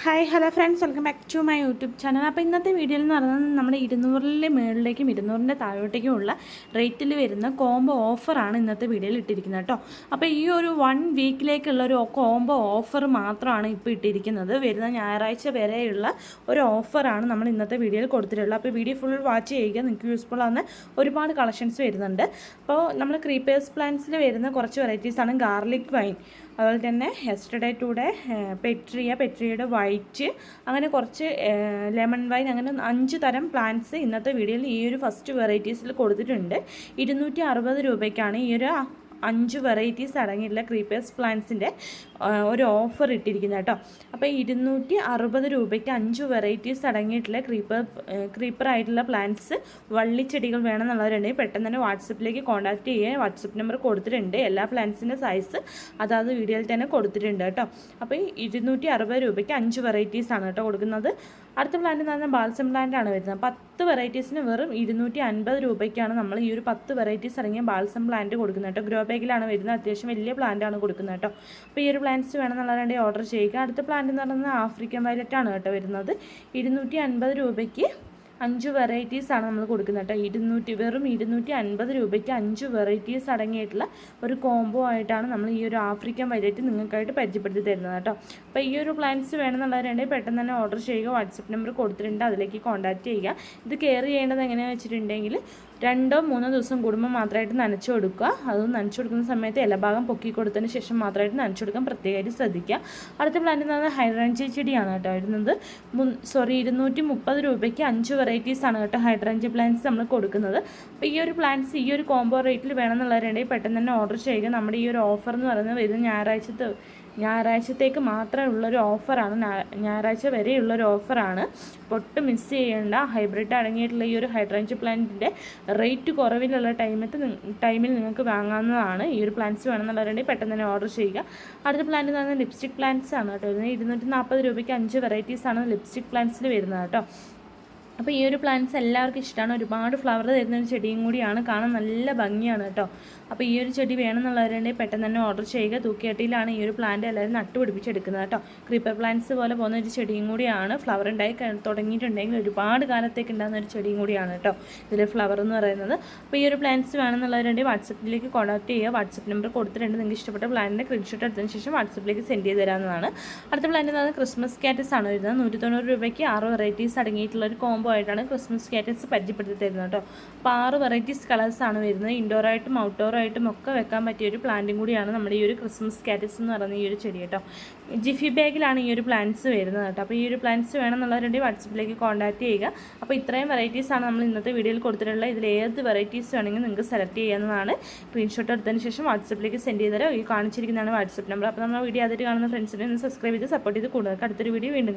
Hi hello friends, welcome back to my YouTube channel. അപ്പോൾ ഇന്നത്തെ വീഡിയോയിൽ എന്ന് പറയുന്നത് നമ്മുടെ 200 മുകളിലേക്കും 200 താഴോട്ടേക്കും ഉള്ള റേറ്റിൽ വരുന്ന കോംബോ ഓഫറാണ് ഇന്നത്തെ വീഡിയോയിൽ ഇട്ടിരിക്കുന്നത് കേട്ടോ. അപ്പോൾ ഈ ഒരു 1 വീക്കിലേക്കുള്ള ഒരു കോംബോ ഓഫർ മാത്രമാണ് ഇപ്പോൾ ഇട്ടിരിക്കുന്നത്. വരുന്ന ഞായറാഴ്ച വരെയുള്ള ഒരു ഓഫറാണ് നമ്മൾ ഇന്നത്തെ വീഡിയോയിൽ കൊടുത്തിട്ടുള്ളത്. അപ്പോൾ വീഡിയോ ഫുൾ വാച്ച് ചെയ്യുക, നിങ്ങൾക്ക് യൂസ്ഫുൾ ആവുന്ന ഒരുപാട് കളക്ഷൻസ് വരുന്നുണ്ട്. അപ്പോൾ നമ്മൾ ക്രീപ്പേഴ്സ് പ്ലാന്റ്സിൽ വരുന്ന കുറച്ച് വെറൈറ്റീസാണ് ഗാർലിക് വൈൻ, അതുപോലെ തന്നെ യെസ്റ്റർഡേ ടുഡേ, പെട്രിയയുടെ വൈറ്റ്, അങ്ങനെ കുറച്ച് ലെമൺ വൈൻ, അങ്ങനെ 5 തരം പ്ലാന്റ്സ് ഇന്നത്തെ വീഡിയോയിൽ ഈ ഒരു ഫസ്റ്റ് വെറൈറ്റീസിൽ കൊടുത്തിട്ടുണ്ട്. 260 രൂപയ്ക്കാണ് ഈ ഒരു 5 വെറൈറ്റീസ് അടങ്ങിയിട്ടുള്ള ക്രീപ്പേഴ്സ് പ്ലാന്റ്സിൻ്റെ ഒരു ഓഫർ ഇട്ടിരിക്കുന്നത് കേട്ടോ. അപ്പോൾ 260 രൂപയ്ക്ക് 5 വെറൈറ്റീസ് അടങ്ങിയിട്ടുള്ള ക്രീപ്പറായിട്ടുള്ള പ്ലാന്റ്സ് വള്ളിച്ചെടികൾ വേണമെന്നുള്ളവരുണ്ടെങ്കിൽ പെട്ടെന്ന് തന്നെ വാട്സപ്പിലേക്ക് കോൺടാക്റ്റ് ചെയ്യുക. വാട്സപ്പ് നമ്പർ കൊടുത്തിട്ടുണ്ട്. എല്ലാ പ്ലാന്റ്സിൻ്റെ സൈസ് അതാത് വീഡിയോയിൽ തന്നെ കൊടുത്തിട്ടുണ്ട് കേട്ടോ. അപ്പോൾ 260 രൂപയ്ക്ക് 5 വെറൈറ്റീസാണ് കേട്ടോ കൊടുക്കുന്നത്. അടുത്ത പ്ലാന്റ് എന്ന് പറഞ്ഞാൽ ബാൽസം പ്ലാന്റ് ആണ് വരുന്നത്. 10 വെറൈറ്റീസിന് വെറും 250 രൂപയ്ക്കാണ് നമ്മൾ ഈ ഒരു 10 വെറൈറ്റീസ് അടങ്ങിയ ബാൽസം പ്ലാന്റ് കൊടുക്കുന്നത് കേട്ടോ. ഗ്രോ ബാഗിലാണ് വരുന്നത്. അത്യാവശ്യം വലിയ പ്ലാന്റാണ് കൊടുക്കുന്നത് കേട്ടോ. അപ്പോൾ ഈ ഒരു പ്ലാന്റ്സ് വേണമെന്നുള്ളവരുണ്ടെങ്കിൽ ഓർഡർ ചെയ്യുക. അടുത്ത പ്ലാന്റ് എന്ന് പറയുന്നത് ആഫ്രിക്കൻ വയലറ്റ് ആണ് കേട്ടോ വരുന്നത്. 250 രൂപയ്ക്ക് 5 വെറൈറ്റീസാണ് നമ്മൾ കൊടുക്കുന്നത് കേട്ടോ. വെറും 250 രൂപയ്ക്ക് 5 വെറൈറ്റീസ് അടങ്ങിയിട്ടുള്ള ഒരു കോംബോ ആയിട്ടാണ് നമ്മൾ ഈ ഒരു ആഫ്രിക്കൻ വയലറ്റ് നിങ്ങൾക്കായിട്ട് പരിചയപ്പെടുത്തി തരുന്നത് കേട്ടോ. അപ്പോൾ ഈ ഒരു പ്ലാന്റ്സ് വേണമെന്നുള്ളവരുണ്ടെങ്കിൽ പെട്ടെന്ന് തന്നെ ഓർഡർ ചെയ്യുക. വാട്സപ്പ് നമ്പർ കൊടുത്തിട്ടുണ്ട്, അതിലേക്ക് കോൺടാക്റ്റ് ചെയ്യുക. ഇത് കെയർ ചെയ്യേണ്ടത് എങ്ങനെയാണെന്ന് വെച്ചിട്ടുണ്ടെങ്കിൽ 2-3 ദിവസം കൂടുമ്പോൾ മാത്രമായിട്ട് നനച്ചു കൊടുക്കുക. അതും നനച്ചു കൊടുക്കുന്ന സമയത്ത് എല്ലാ ഭാഗം പൊക്കി കൊടുത്തതിന് ശേഷം മാത്രമായിട്ട് നനച്ചു കൊടുക്കാൻ പ്രത്യേകമായിട്ട് ശ്രദ്ധിക്കുക. അടുത്ത പ്ലാന്റ് എന്ന് പറഞ്ഞാൽ ഹൈഡ്രാഞ്ചി ചെടിയാണ് കേട്ടോ വരുന്നത്. 230 രൂപയ്ക്ക് 5 വെറൈറ്റീസാണ് കേട്ടോ ഹൈഡ്രാഞ്ചി പ്ലാന്റ്സ് നമ്മൾ കൊടുക്കുന്നത്. അപ്പോൾ ഈ ഒരു പ്ലാന്റ്സ് ഈ ഒരു കോംബോ റേറ്റിൽ വേണമെന്നുള്ളവരുണ്ടെങ്കിൽ പെട്ടെന്ന് തന്നെ ഓർഡർ ചെയ്യുക. നമ്മുടെ ഈ ഒരു ഓഫർ എന്ന് പറയുന്നത് വരുന്ന ഞായറാഴ്ചത്തേക്ക് മാത്രമേ ഉള്ളൊരു ഓഫറാണ്. ഞായറാഴ്ച വരെയുള്ളൊരു ഓഫറാണ്. ഒട്ടും മിസ് ചെയ്യേണ്ട. ഹൈബ്രിഡ് അടങ്ങിയിട്ടുള്ള ഈ ഒരു ഹൈഡ്രാഞ്ചി പ്ലാന്റിൻ്റെ റേറ്റ് കുറവിലുള്ള ടൈമിൽ നിങ്ങൾക്ക് വാങ്ങാവുന്നതാണ്. ഈ ഒരു പ്ലാന്റ്സ് വേണമെന്നുള്ളവരുണ്ടെങ്കിൽ പെട്ടെന്ന് തന്നെ ഓർഡർ ചെയ്യുക. അടുത്ത പ്ലാന്റ് എന്ന് പറയുന്നത് ലിപ്സ്റ്റിക് പ്ലാന്റ്സ് ആണ് കേട്ടോ. 240 രൂപയ്ക്ക് 5 വെറൈറ്റീസാണ് ലിപ്സ്റ്റിക് പ്ലാന്റ്സിൽ വരുന്നത് കേട്ടോ. അപ്പോൾ ഈ ഒരു പ്ലാന്റ്സ് എല്ലാവർക്കും ഇഷ്ടമാണ്. ഒരുപാട് ഫ്ലവർ തരുന്ന ഒരു ചെടിയും കൂടിയാണ്. കാണാൻ നല്ല ഭംഗിയാണ് കേട്ടോ. അപ്പോൾ ഈ ഒരു ചെടി വേണമെന്നുള്ളവരുണ്ടെങ്കിൽ പെട്ടെന്ന് തന്നെ ഓർഡർ ചെയ്യുക. തൂക്കിയാട്ടിയിലാണ് ഈ ഒരു പ്ലാന്റ് എല്ലാവരും നട്ടുപിടിപ്പിച്ചെടുക്കുന്നത് കേട്ടോ. ക്രീപ്പർ പ്ലാന്റ്സ് പോലെ പോകുന്ന ഒരു ചെടിയും കൂടിയാണ്. ഫ്ലവർ ഉണ്ടായി തുടങ്ങിയിട്ടുണ്ടെങ്കിൽ ഒരുപാട് കാലത്തേക്ക് ഉണ്ടാകുന്ന ഒരു ചെടിയും കൂടിയാണ് കേട്ടോ ഇതിൽ ഫ്ലവർ എന്ന് പറയുന്നത്. അപ്പോൾ ഈ ഒരു പ്ലാന്റ്സ് വേണമെന്നുള്ളവരുണ്ടെങ്കിൽ വാട്സപ്പിലേക്ക് കോൺടാക്ട് ചെയ്യുക. വാട്സപ്പ് നമ്പർ കൊടുത്തിട്ടുണ്ട്. നിങ്ങൾക്ക് ഇഷ്ടപ്പെട്ട പ്ലാന്റിൻ്റെ സ്ക്രീൻഷോട്ട് എടുത്തതിന് ശേഷം വാട്സപ്പിലേക്ക് സെൻഡ് ചെയ്ത് തരാവുന്നതാണ്. അടുത്ത പ്ലാന്റ് എന്ന് പറയുന്നത് ക്രിസ്മസ് കാറ്റസ് ആണ് വരുന്നത്. 190 രൂപയ്ക്ക് 6 വെറൈറ്റീസ് അടങ്ങിയിട്ടുള്ള ഒരു കോംബോ ആയിട്ടാണ് ക്രിസ്മസ് കാറ്റസ് പരിചയപ്പെടുത്തി തരുന്നത് കേട്ടോ. അപ്പോൾ 6 വെറൈറ്റീസ് കളേഴ്സാണ് വരുന്നത്. ഇൻഡോറായിട്ടും ഔട്ട്ഡോറായിട്ടും ഒക്കെ വെക്കാൻ പറ്റിയ ഒരു പ്ലാന്റും കൂടിയാണ് നമ്മുടെ ഈ ഒരു ക്രിസ്മസ് കാറ്റസ് എന്ന് പറയുന്ന ഈ ഒരു ചെടി കേട്ടോ. ജിഫി ബാഗിലാണ് ഈ ഒരു പ്ലാന്റ്സ് വരുന്നത് കേട്ടോ. അപ്പോൾ ഈ ഒരു പ്ലാന്റ്സ് വേണമെന്നുള്ളവരുണ്ടെങ്കിൽ വാട്സപ്പിലേക്ക് കോൺടാക്ട് ചെയ്യുക. അപ്പോൾ ഇത്രയും വെറൈറ്റീസാണ് നമ്മൾ ഇന്നത്തെ വീഡിയോയിൽ കൊടുത്തിട്ടുള്ളത്. ഇതിൽ ഏത് വെറൈറ്റീസ് വേണമെങ്കിൽ നിങ്ങൾക്ക് സെലക്ട് ചെയ്യാവുന്നതാണ്. സ്ക്രീൻഷോട്ട് എടുത്തതിന് ശേഷം വാട്സപ്പിലേക്ക് സെൻഡ് ചെയ്ത് തരാം. ഈ കാണിച്ചിരിക്കുന്നതാണ് വാട്സപ്പ് നമ്പർ. അപ്പോൾ നമ്മുടെ വീഡിയോ ആദ്യമായിട്ട് കാണുന്ന ഫ്രണ്ട്സിനെ ഒന്ന് സബ്സ്ക്രൈബ് ചെയ്ത് സപ്പോർട്ട് ചെയ്ത് കൂടുതൽ അടുത്തൊരു വീഡിയോ വീണ്ടും